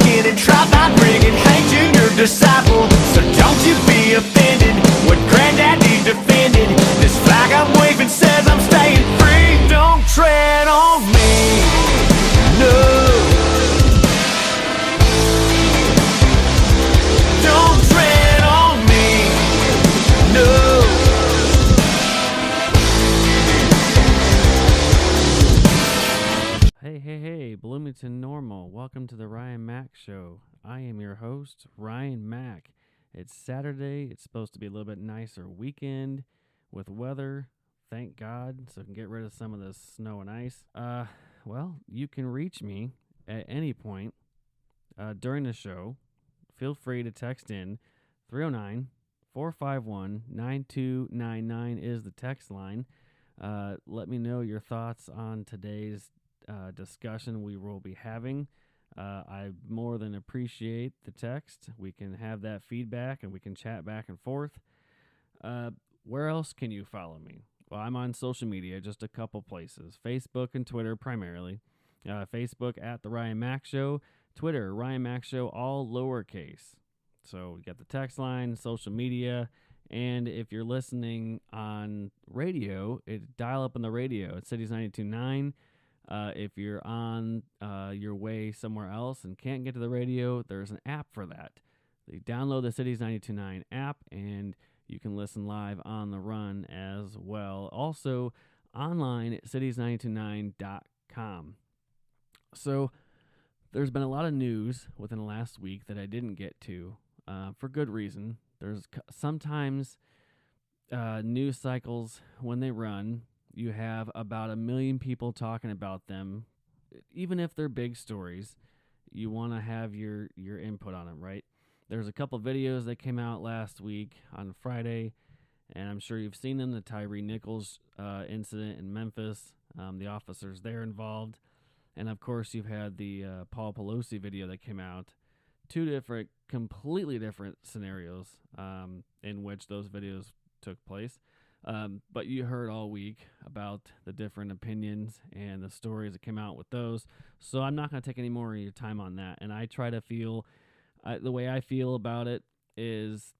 skin and try not bringing hate to your disciple. So don't you be offended when Granddaddy defended. This flag I'm waving says I'm staying free. Don't tread on me, no. Don't tread on me, no. Hey, Bloomington Normal. Welcome to the Ryan Mack Show. I am your host, Ryan Mack. It's Saturday. It's supposed to be a little bit nicer weekend with weather. Thank God, so I can get rid of some of this snow and ice. Well, you can reach me at any point during the show. Feel free to text in. 309-451-9299 is the text line. Let me know your thoughts on today's discussion we will be having. I more than appreciate the text. We can have that feedback and we can chat back and forth. Where else can you follow me? Well, I'm on social media, just a couple places. Facebook and Twitter primarily. Facebook at The Ryan Mack Show. Twitter, Ryan Mack Show, all lowercase. So you got the text line, social media, and if you're listening on radio, dial up on the radio. It's Cities 92.9. If you're on your way somewhere else and can't get to the radio, there's an app for that. You download the Cities 92.9 app, and you can listen live on the run as well. Also, online at cities929.com. So, there's been a lot of news within the last week that I didn't get to, for good reason. There's sometimes news cycles, when they run, you have about 1 million people talking about them. Even if they're big stories, you want to have your input on them, right? There's a couple videos that came out last week on Friday, and I'm sure you've seen them, the Tyree Nichols incident in Memphis, the officers there involved. And, of course, you've had the Paul Pelosi video that came out. Two completely different scenarios in which those videos took place. But you heard all week about the different opinions and the stories that came out with those. So I'm not going to take any more of your time on that. And I try to feel, the way I feel about it is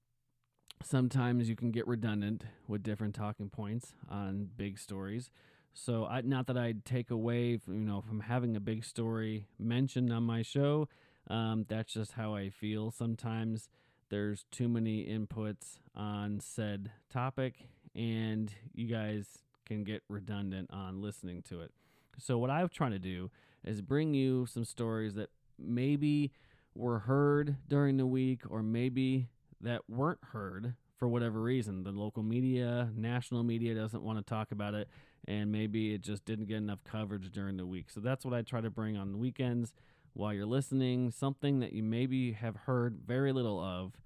sometimes you can get redundant with different talking points on big stories. So not that I'd take away from having a big story mentioned on my show. That's just how I feel. Sometimes there's too many inputs on said topic, and you guys can get redundant on listening to it. So what I'm trying to do is bring you some stories that maybe were heard during the week, or maybe that weren't heard for whatever reason. The local media, national media doesn't want to talk about it, and maybe it just didn't get enough coverage during the week. So that's what I try to bring on the weekends while you're listening, something that you maybe have heard very little of,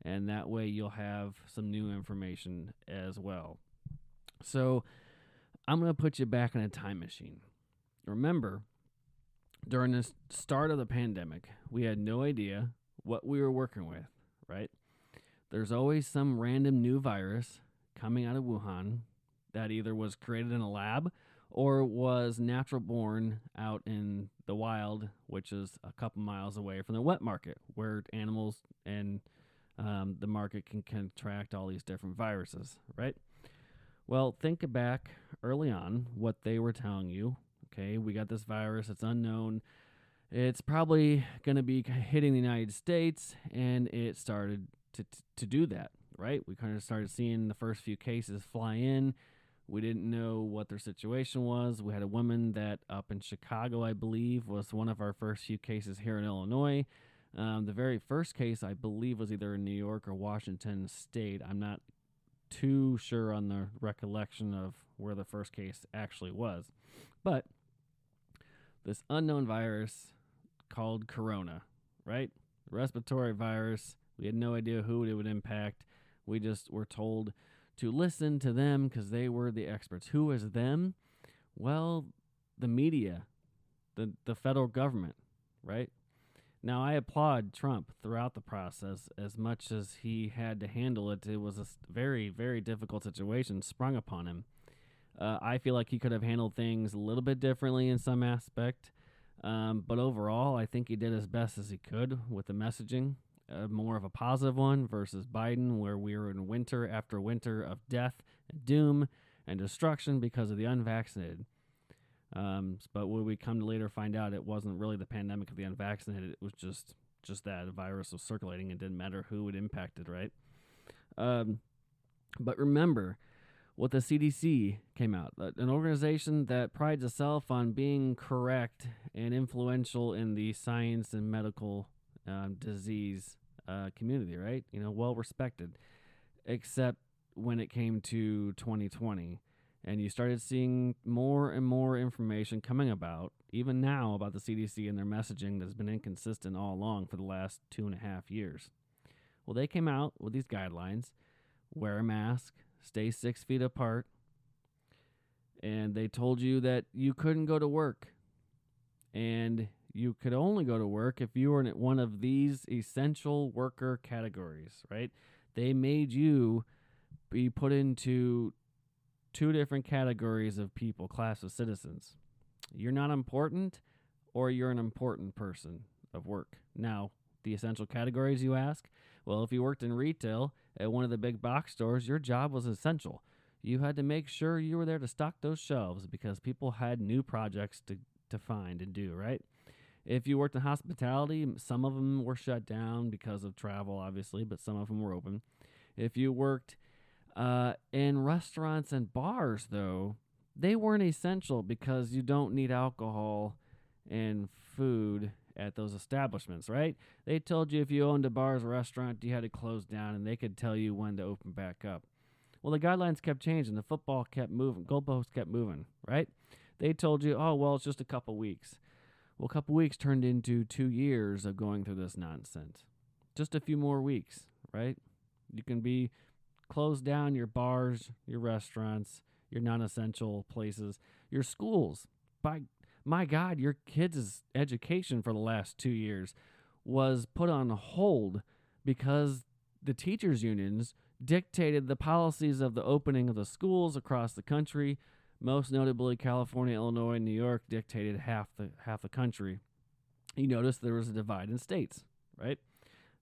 and that way you'll have some new information as well. So I'm going to put you back in a time machine. Remember, during the start of the pandemic, we had no idea what we were working with, right? There's always some random new virus coming out of Wuhan that either was created in a lab or was natural born out in the wild, which is a couple miles away from the wet market, where animals and the market can contract all these different viruses, right? Well, think back early on what they were telling you. Okay, we got this virus, it's unknown. It's probably going to be hitting the United States, and it started to do that, right? We kind of started seeing the first few cases fly in. We didn't know what their situation was. We had a woman that up in Chicago, I believe, was one of our first few cases here in Illinois. The very first case, I believe, was either in New York or Washington State. I'm not too sure on the recollection of where the first case actually was. But this unknown virus called corona, right? Respiratory virus. We had no idea who it would impact. We just were told to listen to them because they were the experts. Who is them? Well, the media, the federal government, right? Now, I applaud Trump throughout the process. As much as he had to handle it, it was a very, very difficult situation sprung upon him. I feel like he could have handled things a little bit differently in some aspect. But overall, I think he did as best as he could with the messaging, more of a positive one versus Biden, where we were in winter after winter of death and doom and destruction because of the unvaccinated. But when we come to later find out, it wasn't really the pandemic of the unvaccinated. It was just that a virus was circulating. It didn't matter who it impacted, right? But remember what the CDC came out, an organization that prides itself on being correct and influential in the science and medical disease community, right? Well respected, except when it came to 2020. And you started seeing more and more information coming about, even now, about the CDC and their messaging that's been inconsistent all along for the last 2.5 years. Well, they came out with these guidelines: wear a mask, stay 6 feet apart, and they told you that you couldn't go to work. And you could only go to work if you were in one of these essential worker categories, right? They made you be put into 2 different categories of people, class of citizens. You're not important, or you're an important person of work. Now, the essential categories, you ask? Well, if you worked in retail at one of the big box stores, your job was essential. You had to make sure you were there to stock those shelves because people had new projects to find and do, right? If you worked in hospitality, some of them were shut down because of travel, obviously, but some of them were open. If you worked in restaurants and bars, though, they weren't essential because you don't need alcohol and food at those establishments, right? They told you if you owned a bar or restaurant, you had to close down, and they could tell you when to open back up. Well, the guidelines kept changing. The football kept moving. Goalposts kept moving, right? They told you, oh, well, it's just a couple weeks. Well, a couple weeks turned into 2 years of going through this nonsense. Just a few more weeks, right? You can be close down your bars, your restaurants, your non-essential places, your schools. By my God, your kids' education for the last 2 years was put on hold because the teachers' unions dictated the policies of the opening of the schools across the country. Most notably, California, Illinois, and New York dictated half the country. You notice there was a divide in states, right?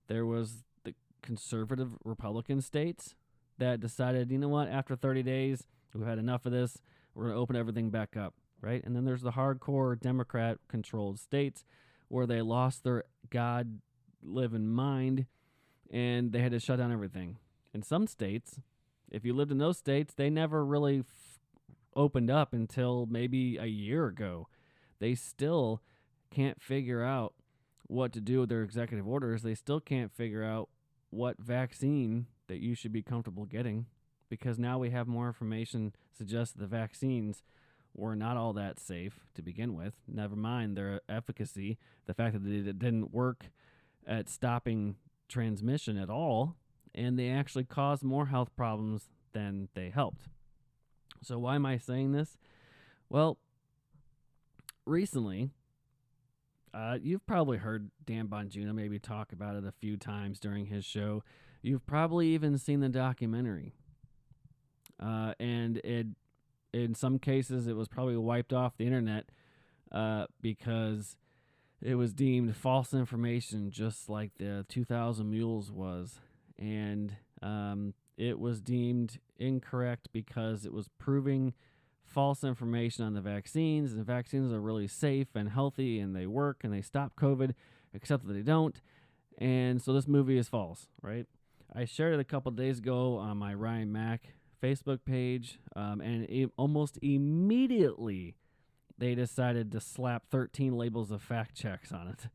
There was the conservative Republican states that decided, you know what, after 30 days, we've had enough of this, we're going to open everything back up, right? And then there's the hardcore Democrat-controlled states where they lost their God-living mind and they had to shut down everything. In some states, if you lived in those states, they never really opened up until maybe a year ago. They still can't figure out what to do with their executive orders. They still can't figure out what vaccine that you should be comfortable getting, because now we have more information suggests the vaccines were not all that safe to begin with. Never mind their efficacy, the fact that it didn't work at stopping transmission at all, and they actually caused more health problems than they helped. So why am I saying this? Well, recently, you've probably heard Dan Bongino maybe talk about it a few times during his show. You've probably even seen the documentary. And in some cases, it was probably wiped off the internet because it was deemed false information, just like the 2,000 Mules was. And it was deemed incorrect because it was proving false information on the vaccines. The vaccines are really safe and healthy, and they work, and they stop COVID, except that they don't. And so this movie is false, right? I shared it a couple days ago on my Ryan Mack Facebook page, and almost immediately they decided to slap 13 labels of fact checks on it,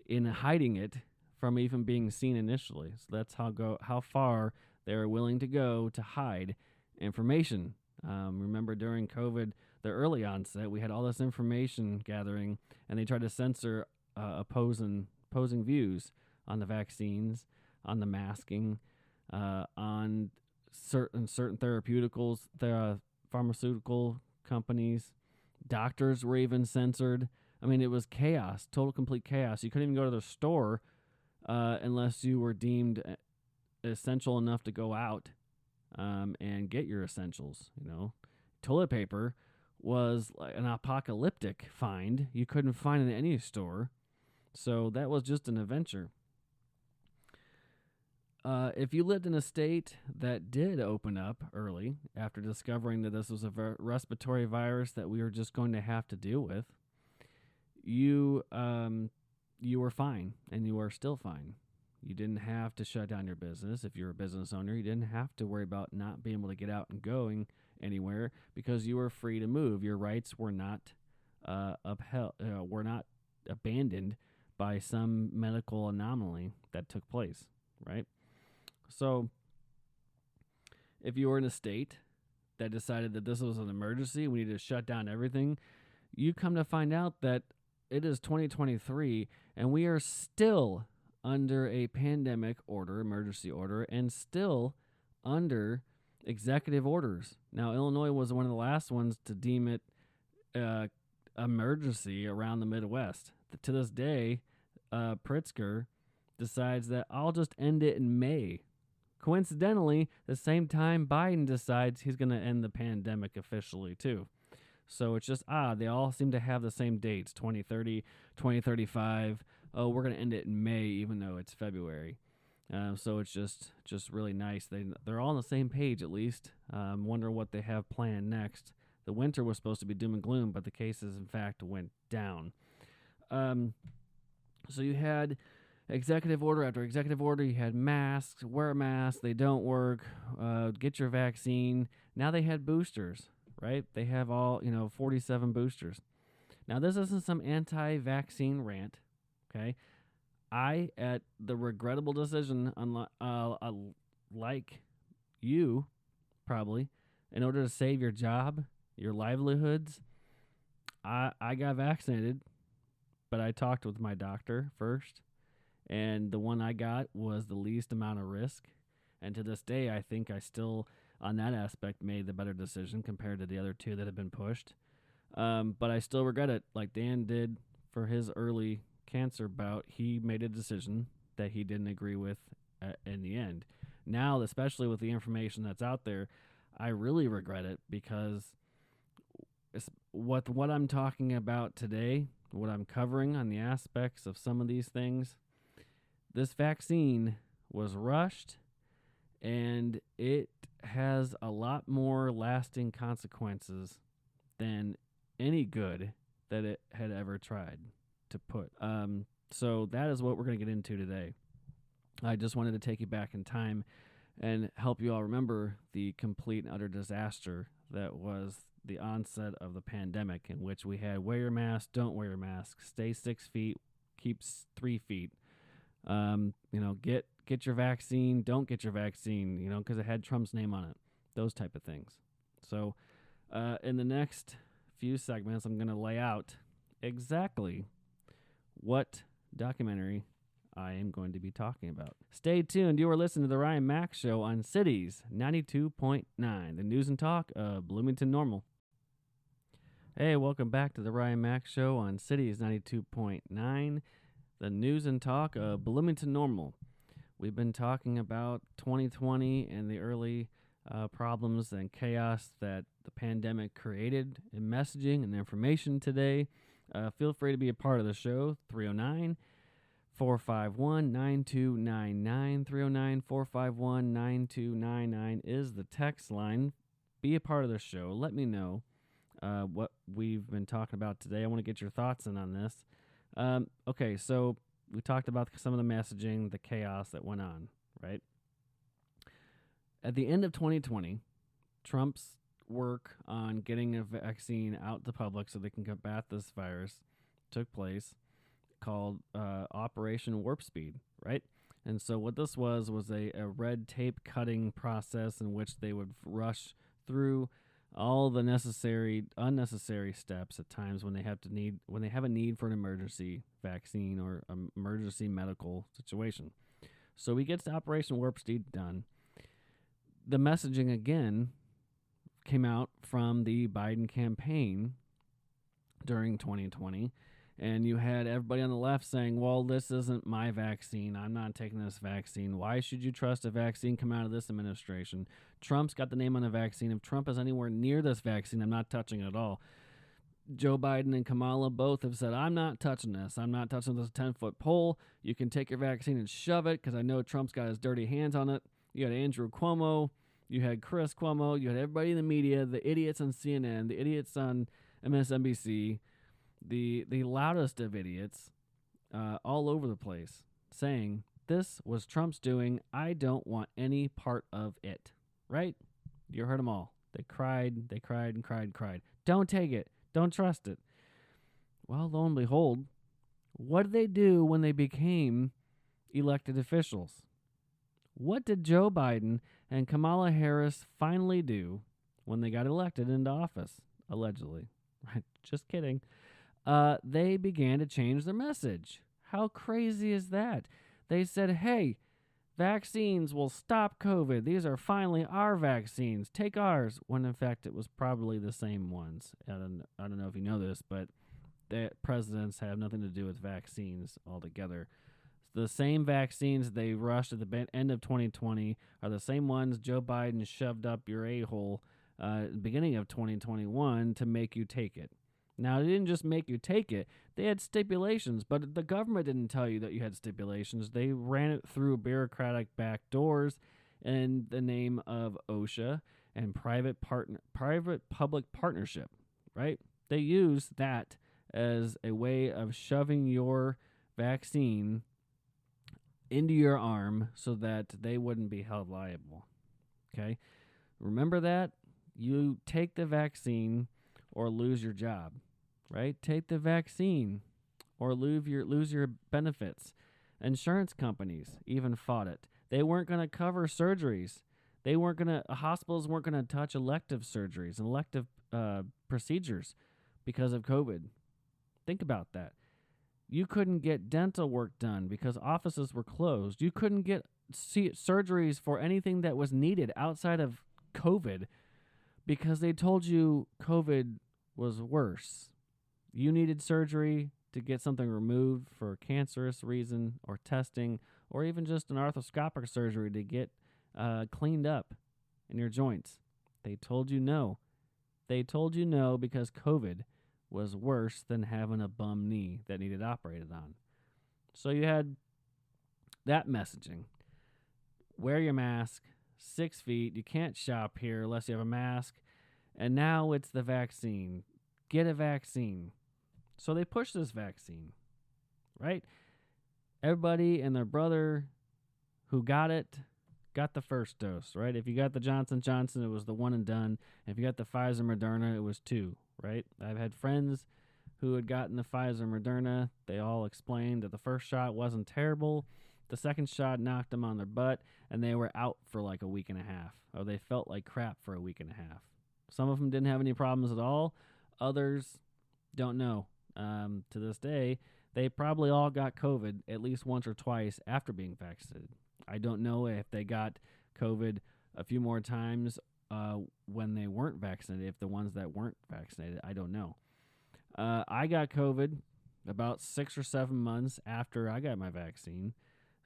in hiding it from even being seen initially. So that's how far they're willing to go to hide information. Remember during COVID, the early onset, we had all this information gathering, and they tried to censor opposing views on the vaccines, on the masking, on certain therapeuticals, pharmaceutical companies. Doctors were even censored. I mean, it was chaos, total complete chaos. You couldn't even go to the store unless you were deemed essential enough to go out and get your essentials. Toilet paper was like an apocalyptic find. You couldn't find it in any store. So that was just an adventure. If you lived in a state that did open up early after discovering that this was a respiratory virus that we were just going to have to deal with, you were fine, and you are still fine. You didn't have to shut down your business. If you're a business owner, you didn't have to worry about not being able to get out and going anywhere because you were free to move. Your rights were not upheld, were not abandoned by some medical anomaly that took place, right? So if you were in a state that decided that this was an emergency, we need to shut down everything, you come to find out that it is 2023 and we are still under a pandemic order, emergency order, and still under executive orders. Now, Illinois was one of the last ones to deem it emergency around the Midwest. To this day, Pritzker decides that I'll just end it in May. Coincidentally, the same time Biden decides he's going to end the pandemic officially too. So it's just they all seem to have the same dates, 2030, 2035. Oh, we're going to end it in May even though it's February. So it's just really nice. They're all on the same page at least. Wonder what they have planned next. The winter was supposed to be doom and gloom, but the cases in fact went down. So you had executive order after executive order. You had masks, wear a mask, they don't work, get your vaccine. Now they had boosters, right? They have all, 47 boosters. Now this isn't some anti-vaccine rant, okay? I, at the regrettable decision, like you, probably, in order to save your job, your livelihoods, I got vaccinated, but I talked with my doctor first. And the one I got was the least amount of risk. And to this day, I think I still, on that aspect, made the better decision compared to the other two that have been pushed. But I still regret it. Like Dan did for his early cancer bout, he made a decision that he didn't agree with in the end. Now, especially with the information that's out there, I really regret it because what I'm talking about today, what I'm covering on the aspects of some of these things, this vaccine was rushed, and it has a lot more lasting consequences than any good that it had ever tried to put. So that is what we're going to get into today. I just wanted to take you back in time and help you all remember the complete and utter disaster that was the onset of the pandemic, in which we had wear your mask, don't wear your mask, stay 6 feet, keep 3 feet. Get your vaccine, don't get your vaccine, because it had Trump's name on it, those type of things. So in the next few segments, I'm going to lay out exactly what documentary I am going to be talking about. Stay tuned. You are listening to the Ryan Mack Show on Cities 92.9, the news and talk of Bloomington Normal. Hey, welcome back to the Ryan Mack Show on Cities 92.9. The news and talk of Bloomington Normal. We've been talking about 2020 and the early problems and chaos that the pandemic created in messaging and information today. Feel free to be a part of the show. 309-451-9299. 309-451-9299 is the text line. Be a part of the show. Let me know what we've been talking about today. I want to get your thoughts in on this. Okay, so we talked about some of the messaging, the chaos that went on, right? At the end of 2020, Trump's work on getting a vaccine out to public so they can combat this virus took place, called Operation Warp Speed, right? And so what this was a red tape cutting process in which they would rush through all the unnecessary steps at times when they have a need for an emergency vaccine or an emergency medical situation. So we get to Operation Warp Speed done. The messaging again came out from the Biden campaign during 2020, And you had everybody on the left saying, well, this isn't my vaccine. I'm not taking this vaccine. Why should you trust a vaccine come out of this administration? Trump's got the name on the vaccine. If Trump is anywhere near this vaccine, I'm not touching it at all. Joe Biden and Kamala both have said, I'm not touching this. I'm not touching this 10-foot pole. You can take your vaccine and shove it because I know Trump's got his dirty hands on it. You had Andrew Cuomo. You had Chris Cuomo. You had everybody in the media, the idiots on CNN, the idiots on MSNBC, the loudest of idiots all over the place saying, this was Trump's doing. I don't want any part of it. Right? You heard them all. They cried and cried. Don't take it. Don't trust it. Well, lo and behold, what did they do when they became elected officials? What did Joe Biden and Kamala Harris finally do when they got elected into office? Allegedly. Right? Just kidding. They began to change their message. How crazy is that? They said, hey, vaccines will stop COVID. These are finally our vaccines. Take ours. When in fact it was probably the same ones. I don't know if you know this, but the presidents have nothing to do with vaccines altogether. The same vaccines they rushed at the end of 2020 are the same ones Joe Biden shoved up your a-hole beginning of 2021 to make you take it. Now, they didn't just make you take it. They had stipulations, but the government didn't tell you that you had stipulations. They ran it through bureaucratic back doors in the name of OSHA and private-public partnership, right? They used that as a way of shoving your vaccine into your arm so that they wouldn't be held liable, okay? Remember that? You take the vaccine or lose your job. Right? Take the vaccine or lose your benefits. Insurance companies even fought it. They weren't going to cover surgeries. Hospitals weren't going to touch elective surgeries and elective procedures because of COVID. Think about that. You couldn't get dental work done because offices were closed. You couldn't get surgeries for anything that was needed outside of COVID because they told you COVID was worse. You needed surgery to get something removed for a cancerous reason or testing or even just an arthroscopic surgery to get cleaned up in your joints. They told you no. They told you no because COVID was worse than having a bum knee that needed operated on. So you had that messaging. Wear your mask, 6 feet. You can't shop here unless you have a mask. And now it's the vaccine. Get a vaccine. So they pushed this vaccine, right? Everybody and their brother who got it got the first dose, right? If you got the Johnson & Johnson, it was the one and done. If you got the Pfizer Moderna, it was 2, right? I've had friends who had gotten the Pfizer Moderna. They all explained that the first shot wasn't terrible. The second shot knocked them on their butt, and they were out for like a week and a half, or they felt like crap for a week and a half. Some of them didn't have any problems at all. Others don't know. To this day, they probably all got COVID at least once or twice after being vaccinated. I don't know if they got COVID a few more times when they weren't vaccinated, if the ones that weren't vaccinated, I don't know. I got COVID about 6 or 7 months after I got my vaccine.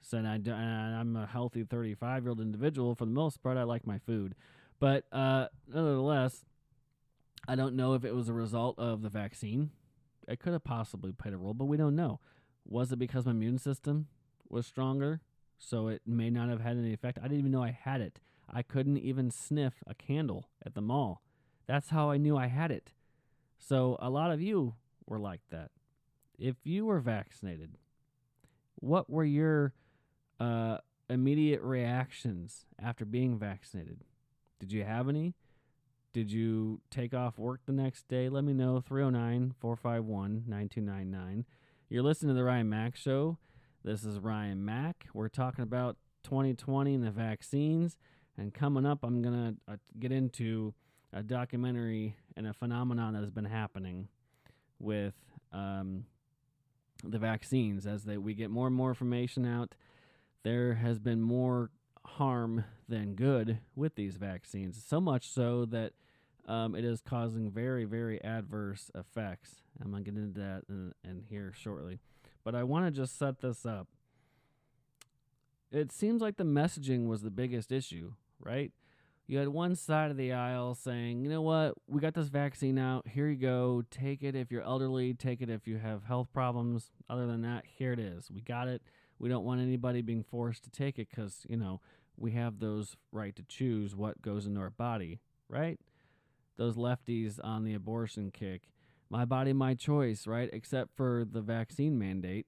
So I'm a healthy 35-year-old individual. For the most part, I like my food. But nonetheless, I don't know if it was a result of the vaccine. It could have possibly played a role, but we don't know. Was it because my immune system was stronger, so it may not have had any effect? I didn't even know I had it. I couldn't even sniff a candle at the mall. That's how I knew I had it. So a lot of you were like that. If you were vaccinated, what were your immediate reactions after being vaccinated? Did you have any? Did you take off work the next day? Let me know. 309-451-9299. You're listening to the Ryan Mack Show. This is Ryan Mack. We're talking about 2020 and the vaccines. And coming up, I'm going to get into a documentary and a phenomenon that has been happening with the vaccines. As we get more and more information out, there has been more harm than good with these vaccines. So much so that it is causing very, very adverse effects I'm going to get into that in here shortly. But I want to just set this up. It seems like the messaging was the biggest issue, right? You had one side of the aisle saying, you know what, we got this vaccine out. Here you go. Take it if you're elderly. Take it if you have health problems. Other than that, here it is. We got it. We don't want anybody being forced to take it because, we have those right to choose what goes into our body, right? Those lefties on the abortion kick. My body, my choice, right? Except for the vaccine mandate.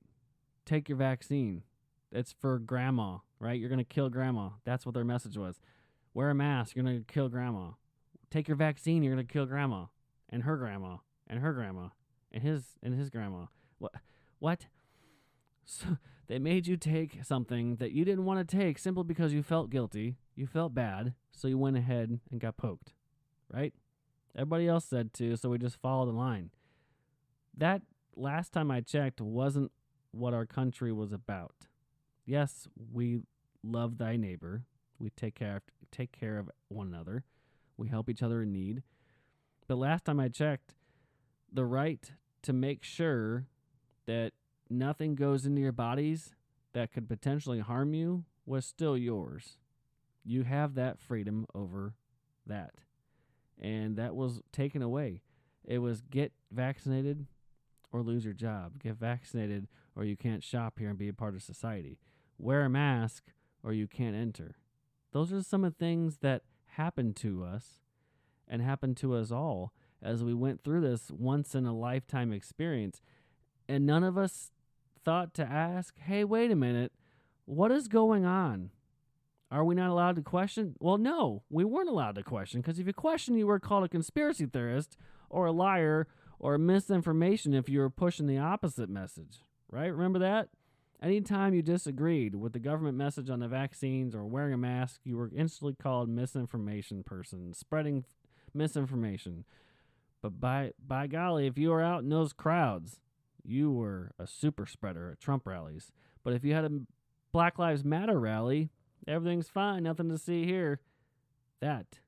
Take your vaccine. It's for grandma, right? You're going to kill grandma. That's what their message was. Wear a mask. You're going to kill grandma. Take your vaccine. You're going to kill grandma and her grandma and her grandma and his grandma. What? So they made you take something that you didn't want to take simply because you felt guilty. You felt bad. So you went ahead and got poked, right? Everybody else said to, so we just followed the line. That, last time I checked, wasn't what our country was about. Yes, we love thy neighbor. We take care of one another. We help each other in need. But last time I checked, the right to make sure that nothing goes into your bodies that could potentially harm you was still yours. You have that freedom over that. And that was taken away. It was get vaccinated or lose your job. Get vaccinated or you can't shop here and be a part of society. Wear a mask or you can't enter. Those are some of the things that happened to us and happened to us all as we went through this once-in-a-lifetime experience. And none of us thought to ask, hey, wait a minute, what is going on? Are we not allowed to question? Well, no, we weren't allowed to question, because if you question, you were called a conspiracy theorist or a liar or misinformation if you were pushing the opposite message, right? Remember that? Anytime you disagreed with the government message on the vaccines or wearing a mask, you were instantly called misinformation person, spreading misinformation. But by golly, if you were out in those crowds, you were a super spreader at Trump rallies. But if you had a Black Lives Matter rally, everything's fine, nothing to see here. That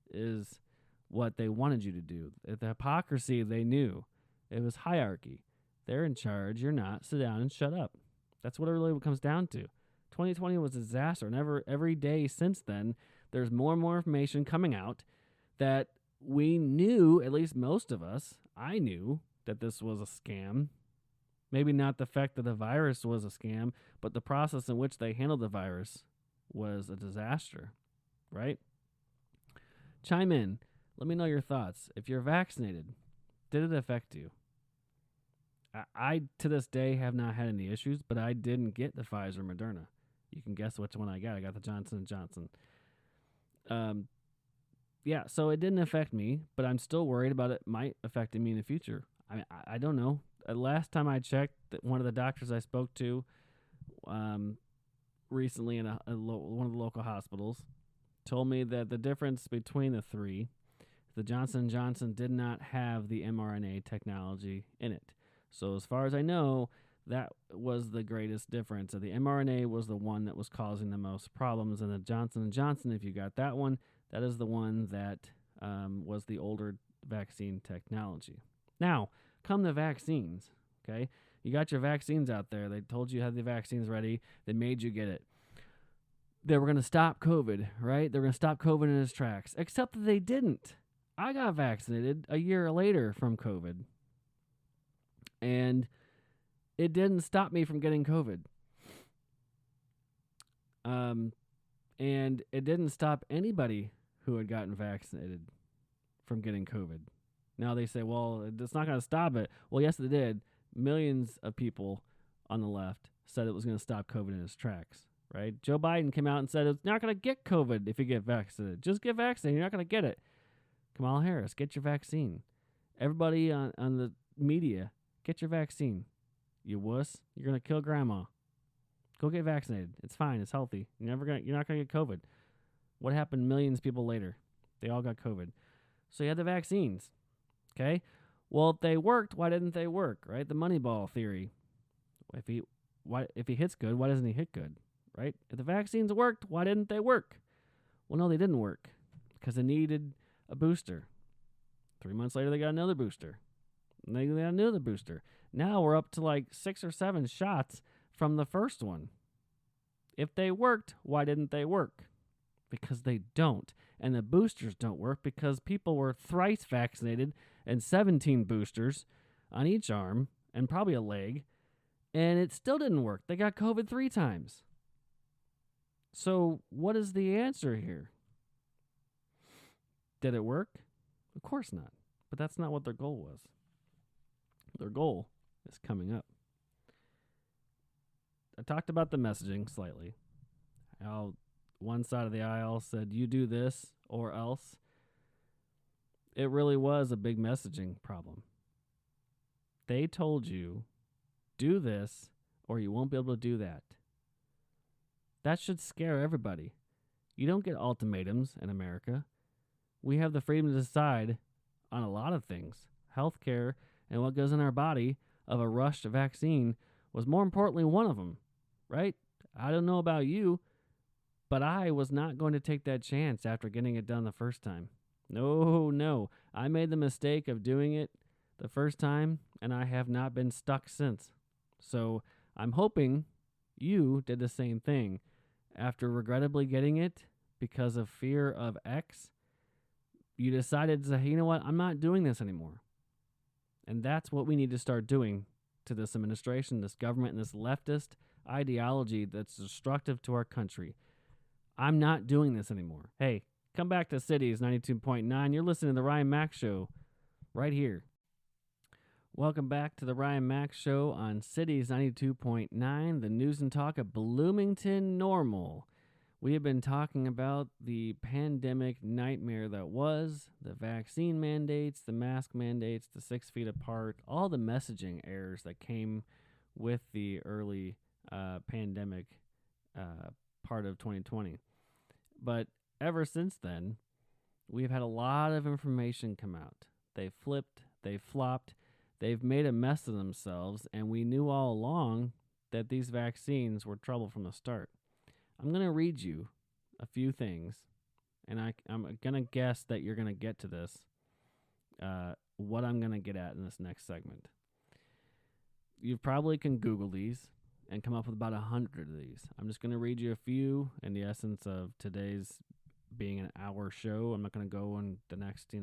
is what they wanted you to do. The hypocrisy they knew. It was hierarchy. They're in charge, you're not. Sit down and shut up. That's what it really comes down to. 2020 was a disaster, and every day since then, there's more and more information coming out that we knew, at least most of us, I knew, that this was a scam. Maybe not the fact that the virus was a scam, but the process in which they handled the virus was a disaster, right? Chime in. Let me know your thoughts. If you're vaccinated, did it affect you? I to this day, have not had any issues, but I didn't get the Pfizer Moderna. You can guess which one I got. I got the Johnson & Johnson. Yeah, so it didn't affect me, but I'm still worried about it might affect me in the future. I don't know. Last time I checked, one of the doctors I spoke to recently in one of the local hospitals told me that the difference between the three, the Johnson & Johnson did not have the mRNA technology in it. So as far as I know, that was the greatest difference. So the mRNA was the one that was causing the most problems, and the Johnson & Johnson, if you got that one, that is the one that was the older vaccine technology. Now, come the vaccines, okay? You got your vaccines out there. They told you had the vaccines ready. They made you get it. They were going to stop COVID, right? They were going to stop COVID in its tracks, except that they didn't. I got vaccinated a year later from COVID, and it didn't stop me from getting COVID. And it didn't stop anybody who had gotten vaccinated from getting COVID. Now they say, well, it's not going to stop it. Well, yes, it did. Millions of people on the left said it was going to stop COVID in its tracks, right? Joe Biden came out and said it's not going to get COVID if you get vaccinated. Just get vaccinated. You're not going to get it. Kamala Harris, get your vaccine. Everybody on the media, get your vaccine. You wuss. You're going to kill grandma. Go get vaccinated. It's fine. It's healthy. You're not going to get COVID. What happened millions of people later? They all got COVID. So you had the vaccines. Okay? Well, if they worked, why didn't they work, right? The Moneyball theory. If he hits good, why doesn't he hit good, right? If the vaccines worked, why didn't they work? Well, no, they didn't work because they needed a booster. 3 months later, they got another booster. They got another booster. Now we're up to like 6 or 7 shots from the first one. If they worked, why didn't they work? Because they don't. And the boosters don't work because people were thrice vaccinated and 17 boosters on each arm and probably a leg, and it still didn't work. They got COVID 3 times. So what is the answer here? Did it work? Of course not. But that's not what their goal was. Their goal is coming up. I talked about the messaging slightly. How one side of the aisle said, you do this or else. It really was a big messaging problem. They told you, do this or you won't be able to do that. That should scare everybody. You don't get ultimatums in America. We have the freedom to decide on a lot of things. Healthcare and what goes in our body of a rushed vaccine was more importantly one of them, right? I don't know about you, but I was not going to take that chance after getting it done the first time. No. I made the mistake of doing it the first time, and I have not been stuck since. So I'm hoping you did the same thing. After regrettably getting it because of fear of X, you decided to say, you know what, I'm not doing this anymore. And that's what we need to start doing to this administration, this government, and this leftist ideology that's destructive to our country. I'm not doing this anymore. Hey, come back to Cities 92.9. You're listening to The Ryan Mac Show right here. Welcome back to The Ryan Mac Show on Cities 92.9, the news and talk of Bloomington Normal. We have been talking about the pandemic nightmare that was, the vaccine mandates, the mask mandates, the 6 feet apart, all the messaging errors that came with the early pandemic part of 2020. But ever since then, we've had a lot of information come out. They flipped, they flopped, they've made a mess of themselves, and we knew all along that these vaccines were trouble from the start. I'm going to read you a few things, and I'm going to guess that you're going to get to this, what I'm going to get at in this next segment. You probably can Google these and come up with about 100 of these. I'm just going to read you a few in the essence of today's being an hour show. I'm not going to go on the next,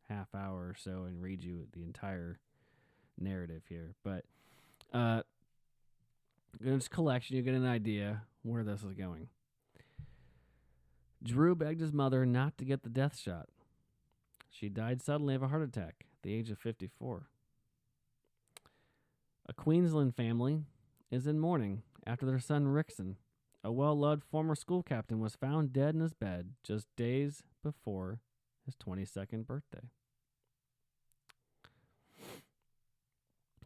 half hour or so and read you the entire narrative here. But this collection, you get an idea where this is going. Drew begged his mother not to get the death shot. She died suddenly of a heart attack at the age of 54. A Queensland family is in mourning after their son Rickson, a well-loved former school captain, was found dead in his bed just days before his 22nd birthday.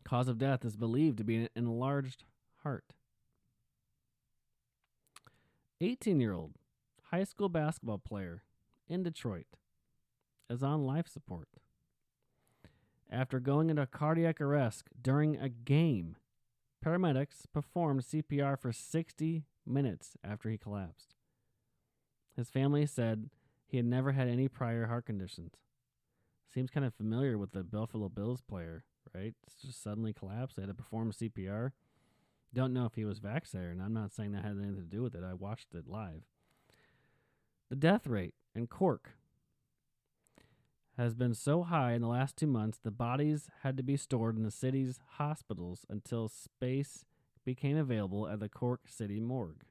Cause of death is believed to be an enlarged heart. 18-year-old high school basketball player in Detroit is on life support after going into cardiac arrest during a game. Paramedics performed CPR for 60 minutes after he collapsed. His family said he had never had any prior heart conditions. Seems kind of familiar with the Buffalo Bills player, right? It's just suddenly collapsed. They had to perform CPR. Don't know if he was vaccinated, and I'm not saying that had anything to do with it. I watched it live. The death rate in Cork has been so high in the last 2 months, the bodies had to be stored in the city's hospitals until space became available at the Cork City morgue.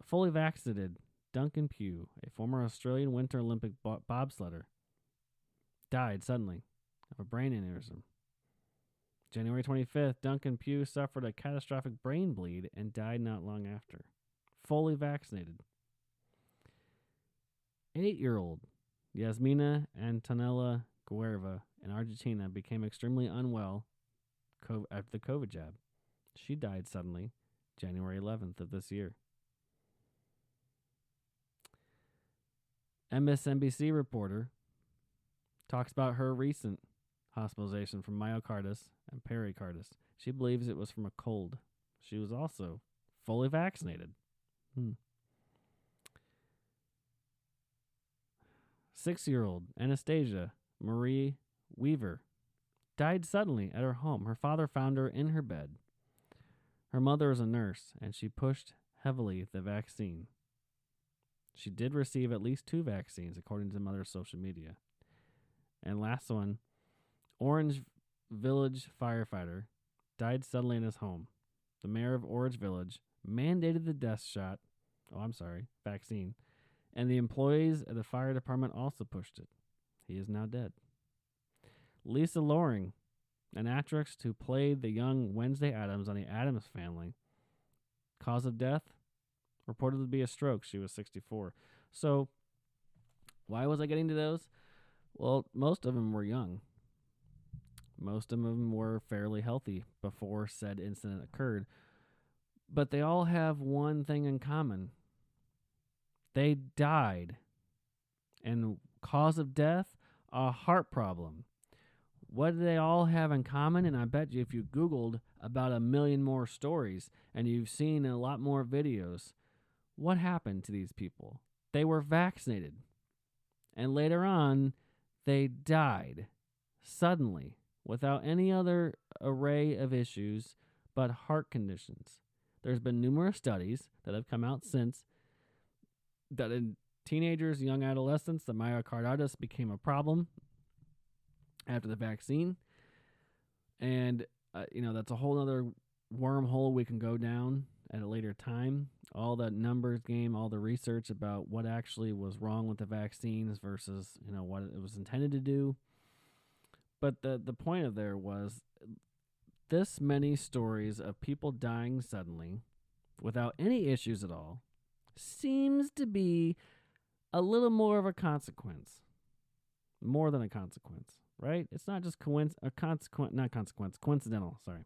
Fully vaccinated Duncan Pugh, a former Australian Winter Olympic bobsledder, died suddenly of a brain aneurysm. January 25th, Duncan Pugh suffered a catastrophic brain bleed and died not long after. Fully vaccinated. 8-year-old Yasmina Antonella Guerva in Argentina became extremely unwell after the COVID jab. She died suddenly January 11th of this year. MSNBC reporter talks about her recent hospitalization from myocarditis and pericarditis. She believes it was from a cold. She was also fully vaccinated. 6-year-old Anastasia Marie Weaver died suddenly at her home. Her father found her in her bed. Her mother is a nurse, and she pushed heavily the vaccine. She did receive at least 2 vaccines, according to the mother's social media. And last one, Orange Village firefighter died suddenly in his home. The mayor of Orange Village mandated the vaccine, and the employees of the fire department also pushed it. He is now dead. Lisa Loring, an actress who played the young Wednesday Addams on the Addams Family. Cause of death? Reported to be a stroke. She was 64. So, why was I getting to those? Well, most of them were young. Most of them were fairly healthy before said incident occurred. But they all have one thing in common. They died. And cause of death? A heart problem. What do they all have in common? And I bet you if you Googled about 1 million more stories and you've seen a lot more videos, what happened to these people? They were vaccinated. And later on, they died suddenly without any other array of issues but heart conditions. There's been numerous studies that have come out since that in teenagers, young adolescents, the myocarditis became a problem after the vaccine. And, that's a whole other wormhole we can go down at a later time. All the numbers game, all the research about what actually was wrong with the vaccines versus, what it was intended to do. But the point of there was this many stories of people dying suddenly without any issues at all seems to be a little more of a consequence. More than a consequence, right? It's not just coincidental, sorry.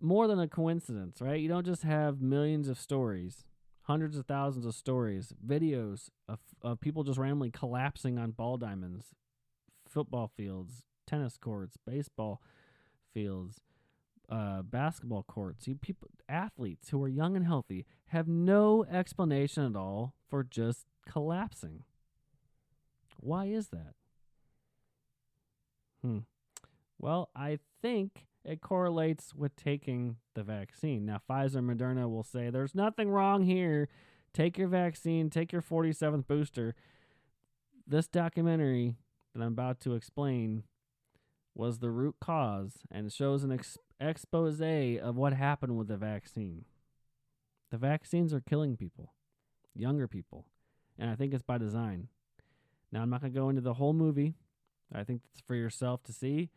More than a coincidence, right? You don't just have millions of stories, hundreds of thousands of stories, videos of people just randomly collapsing on ball diamonds, football fields, tennis courts, baseball fields, basketball courts. Athletes who are young and healthy have no explanation at all for just collapsing. Why is that? Well, I think it correlates with taking the vaccine. Now, Pfizer and Moderna will say there's nothing wrong here. Take your vaccine, take your 47th booster. This documentary that I'm about to explain was the root cause and shows an expose of what happened with the vaccine. The vaccines are killing people, younger people, and I think it's by design. Now, I'm not going to go into the whole movie. I think it's for yourself to see.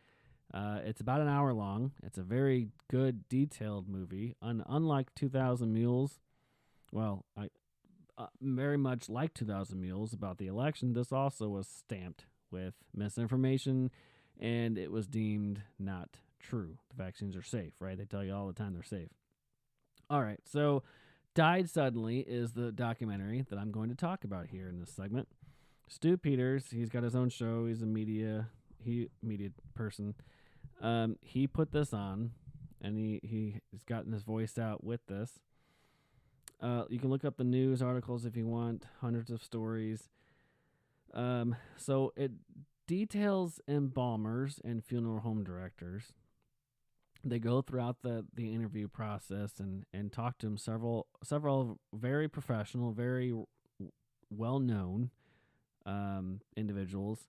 It's about an hour long. It's a very good, detailed movie. Unlike 2,000 Mules, well, very much like 2,000 Mules about the election, this also was stamped with misinformation, and it was deemed not true. The vaccines are safe, right? They tell you all the time they're safe. All right, so Died Suddenly is the documentary that I'm going to talk about here in this segment. Stu Peters, he's got his own show. He's a media person. He put this on, and he's gotten his voice out with this. You can look up the news articles if you want, hundreds of stories. So it details embalmers and funeral home directors. They go throughout the interview process and talk to them several very professional, very well-known individuals,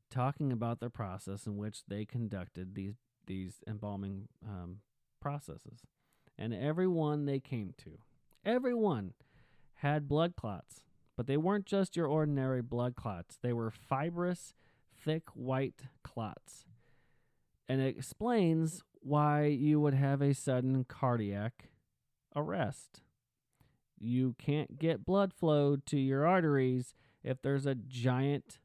talking about their process in which they conducted these embalming processes. And everyone they came to, everyone had blood clots, but they weren't just your ordinary blood clots. They were fibrous, thick white clots. And it explains why you would have a sudden cardiac arrest. You can't get blood flow to your arteries if there's a giant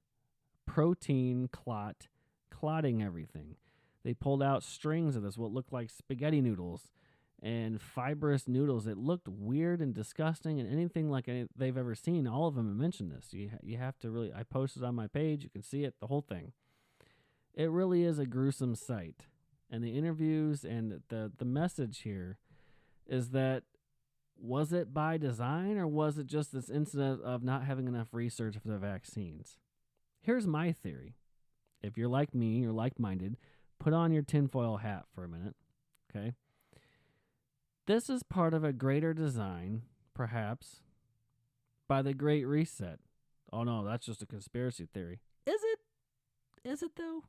protein clot clotting everything. They pulled out strings of this, what looked like spaghetti noodles and fibrous noodles. It looked weird and disgusting, and anything like they've ever seen. All of them have mentioned this. You have to really, I posted on my page, you can see it, the whole thing. It really is a gruesome sight. And the interviews and the message here is that, was it by design, or was it just this incident of not having enough research for the vaccines? Here's my theory. If you're like me, you're like-minded, put on your tinfoil hat for a minute, okay? This is part of a greater design, perhaps, by the Great Reset. Oh no, that's just a conspiracy theory. Is it? Is it though?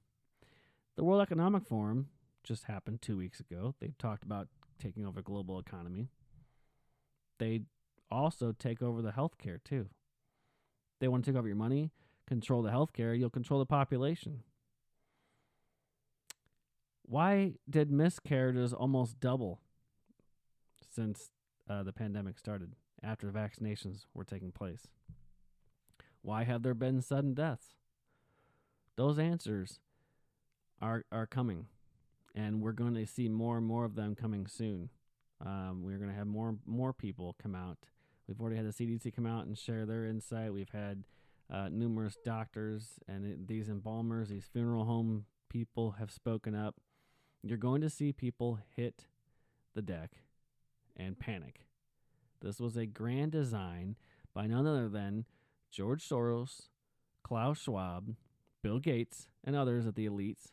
The World Economic Forum just happened 2 weeks ago. They talked about taking over the global economy. They also take over the healthcare too. They want to take over your money, control the healthcare, you'll control the population. Why did miscarriages almost double since the pandemic started, after vaccinations were taking place? Why have there been sudden deaths? Those answers are coming, and we're going to see more and more of them coming soon. We're going to have more people come out. We've already had the CDC come out and share their insight. We've had numerous doctors and these embalmers, these funeral home people have spoken up. You're going to see people hit the deck and panic. This was a grand design by none other than George Soros, Klaus Schwab, Bill Gates, and others at the elites.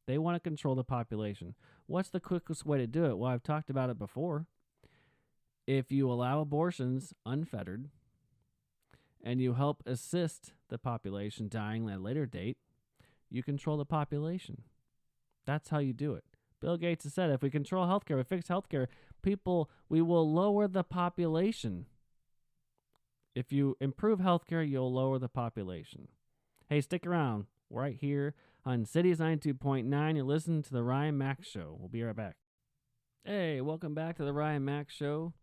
They want to control the population. What's the quickest way to do it? Well, I've talked about it before. If you allow abortions unfettered and you help assist the population dying at a later date, you control the population. That's how you do it. Bill Gates has said if we control healthcare, we fix healthcare, we will lower the population. If you improve healthcare, you'll lower the population. Hey, stick around right here on Cities 92.9. You're listening to the Ryan Mack Show. We'll be right back. Hey, welcome back to the Ryan Mack Show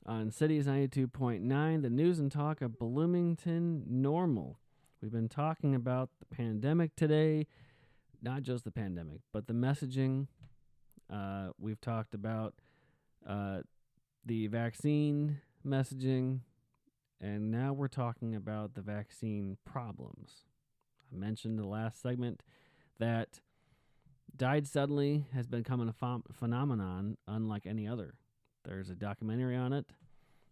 on Cities 92.9, the news and talk of Bloomington Normal. We've been talking about the pandemic today, not just the pandemic, but the messaging. We've talked about the vaccine messaging, and now we're talking about the vaccine problems. I mentioned in the last segment that died suddenly has become a phenomenon unlike any other. There's a documentary on it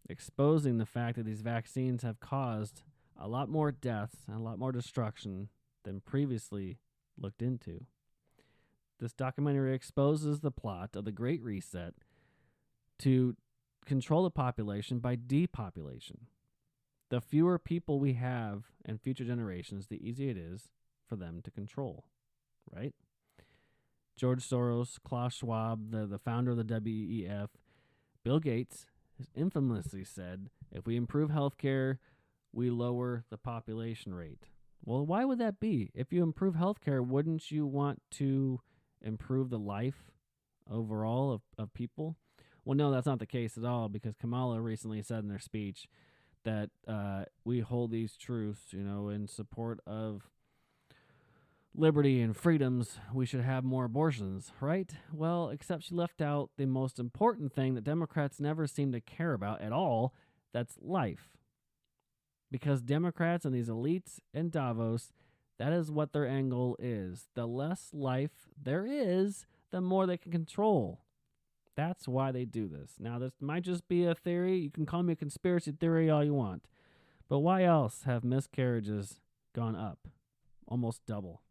exposing the fact that these vaccines have caused a lot more deaths and a lot more destruction than previously looked into. This documentary exposes the plot of the Great Reset to control the population by depopulation. The fewer people we have in future generations, the easier it is for them to control, right? George Soros, Klaus Schwab, the founder of the WEF, Bill Gates has infamously said, if we improve healthcare, we lower the population rate. Well, why would that be? If you improve healthcare, wouldn't you want to improve the life overall of people? Well, no, that's not the case at all, because Kamala recently said in their speech that we hold these truths, in support of liberty and freedoms, we should have more abortions, right? Well, except she left out the most important thing that Democrats never seem to care about at all, that's life. Because Democrats and these elites in Davos, that is what their end goal is. The less life there is, the more they can control. That's why they do this. Now, this might just be a theory. You can call me a conspiracy theory all you want. But why else have miscarriages gone up? Almost double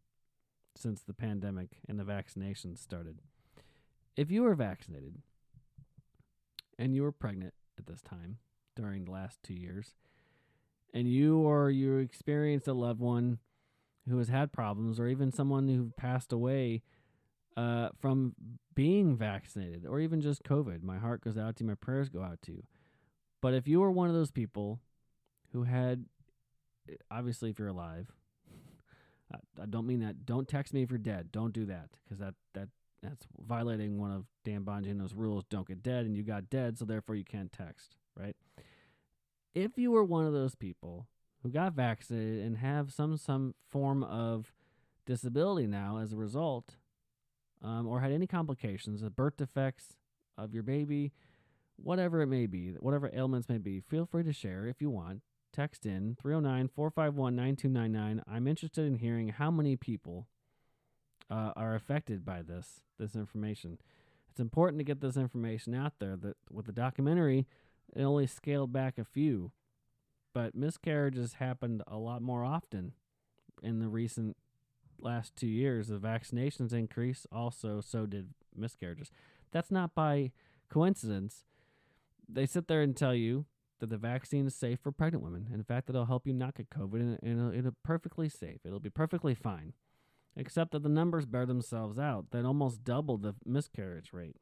since the pandemic and the vaccinations started. If you were vaccinated and you were pregnant at this time during the last 2 years, and you experienced a loved one who has had problems, or even someone who passed away from being vaccinated, or even just COVID, my heart goes out to you, my prayers go out to you. But if you were one of those people who had, obviously if you're alive, I don't mean that, don't text me if you're dead, don't do that, because that's violating one of Dan Bongino's rules, don't get dead, and you got dead, so therefore you can't text, right? If you were one of those people who got vaccinated and have some form of disability now as a result, or had any complications, birth defects of your baby, whatever it may be, whatever ailments may be, feel free to share if you want. Text in 309-451-9299. I'm interested in hearing how many people are affected by this information. It's important to get this information out there. That with the documentary, it only scaled back a few, but miscarriages happened a lot more often in the recent last 2 years, the vaccinations increase. Also, so did miscarriages. That's not by coincidence. They sit there and tell you that the vaccine is safe for pregnant women. In fact, it'll help you not get COVID, and it'll perfectly safe. It'll be perfectly fine. Except that the numbers bear themselves out. That almost doubled the miscarriage rate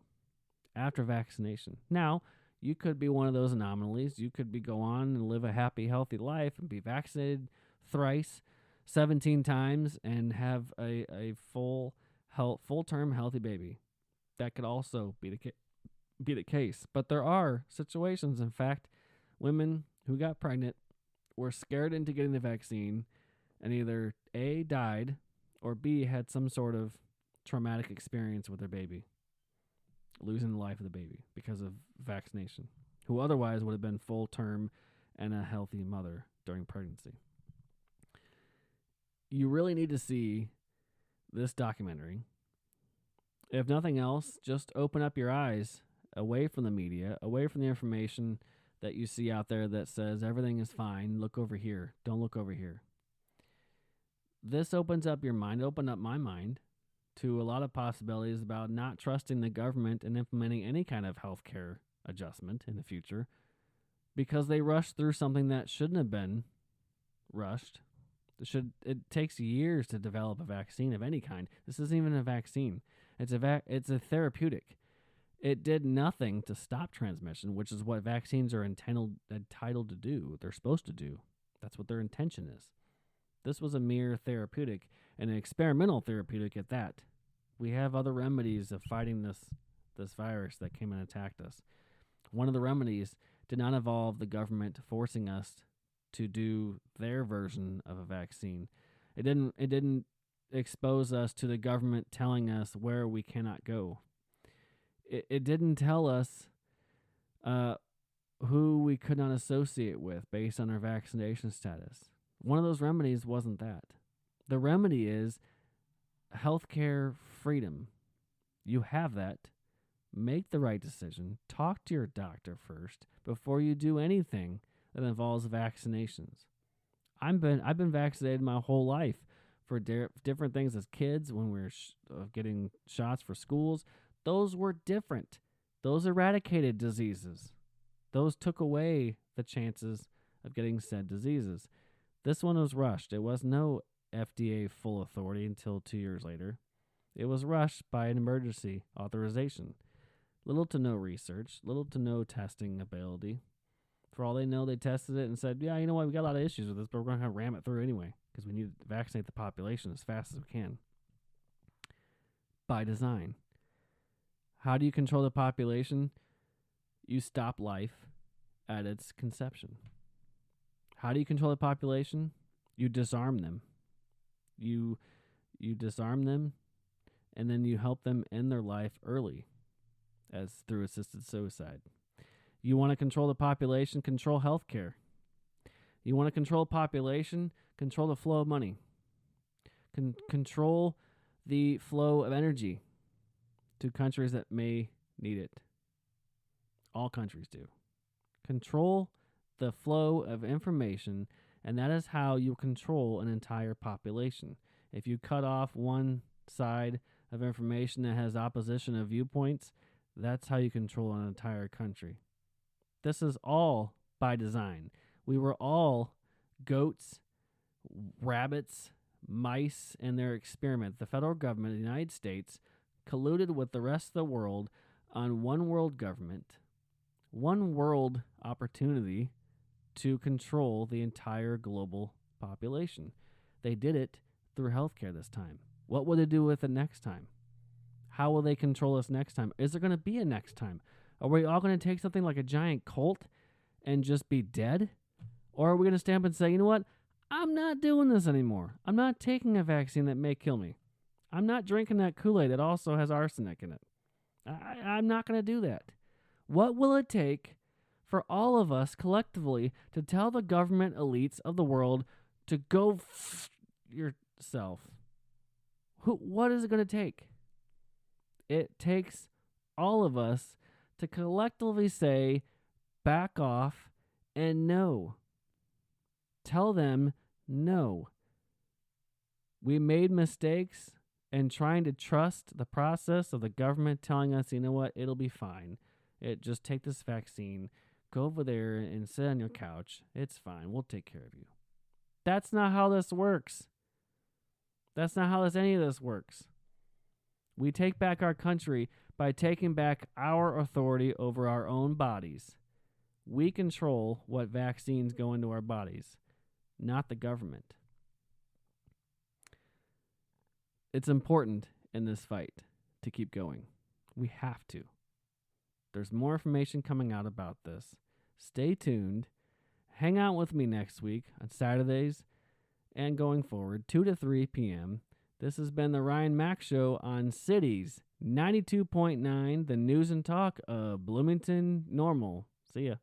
after vaccination. Now, you could be one of those anomalies. You could go on and live a happy, healthy life and be vaccinated thrice, 17 times, and have a full-term healthy baby. That could also be the case. But there are situations, in fact, women who got pregnant were scared into getting the vaccine and either A, died, or B, had some sort of traumatic experience with their baby, losing the life of the baby because of vaccination, who otherwise would have been full term and a healthy mother during pregnancy. You really need to see this documentary. If nothing else, just open up your eyes away from the media, away from the information that you see out there that says everything is fine. Look over here. Don't look over here. This opens up your mind, opened up my mind to a lot of possibilities about not trusting the government and implementing any kind of healthcare adjustment in the future because they rushed through something that shouldn't have been rushed. It takes years to develop a vaccine of any kind. This isn't even a vaccine. It's a therapeutic. It did nothing to stop transmission, which is what vaccines are entitled to do. They're supposed to do. That's what their intention is. This was a mere therapeutic, and an experimental therapeutic at that. We have other remedies of fighting this virus that came and attacked us. One of the remedies did not involve the government forcing us to do their version of a vaccine. It didn't expose us to the government telling us where we cannot go. It didn't tell us who we could not associate with based on our vaccination status. One of those remedies wasn't that. The remedy is healthcare freedom. You have that. Make the right decision. Talk to your doctor first before you do anything that involves vaccinations. I've been vaccinated my whole life for different things as kids when we were getting shots for schools. Those were different. Those eradicated diseases. Those took away the chances of getting said diseases. This one was rushed. It was no FDA full authority until 2 years later. It was rushed by an emergency authorization. Little to no research, little to no testing ability. For all they know, they tested it and said, yeah, you know what, we got a lot of issues with this, but we're going to ram it through anyway because we need to vaccinate the population as fast as we can. By design. How do you control the population? You stop life at its conception. How do you control the population? You disarm them. You disarm them, and then you help them end their life early, as through assisted suicide. You want to control the population? Control healthcare. You want to control population? Control the flow of money. Control the flow of energy to countries that may need it. All countries do. Control the flow of information, and that is how you control an entire population. If you cut off one side of information that has opposition of viewpoints, that's how you control an entire country. This is all by design. We were all goats, rabbits, mice in their experiment. The federal government of the United States colluded with the rest of the world on one world government, one world opportunity to control the entire global population. They did it through healthcare this time. What will they do with it next time? How will they control us next time? Is there going to be a next time? Are we all going to take something like a giant cult and just be dead? Or are we going to stand up and say, you know what? I'm not doing this anymore. I'm not taking a vaccine that may kill me. I'm not drinking that Kool-Aid that also has arsenic in it. I'm not going to do that. What will it take for all of us collectively to tell the government elites of the world to go yourself? What is it going to take? It takes all of us to collectively say, back off and no. Tell them no. We made mistakes and trying to trust the process of the government telling us, you know what, it'll be fine. Just take this vaccine, go over there and sit on your couch. It's fine. We'll take care of you. That's not how this works. That's not how any of this works. We take back our country by taking back our authority over our own bodies. We control what vaccines go into our bodies, not the government. It's important in this fight to keep going. We have to. There's more information coming out about this. Stay tuned. Hang out with me next week on Saturdays and going forward, 2 to 3 p.m. This has been the Ryan Mack Show on Cities 92.9, the news and talk of Bloomington Normal. See ya.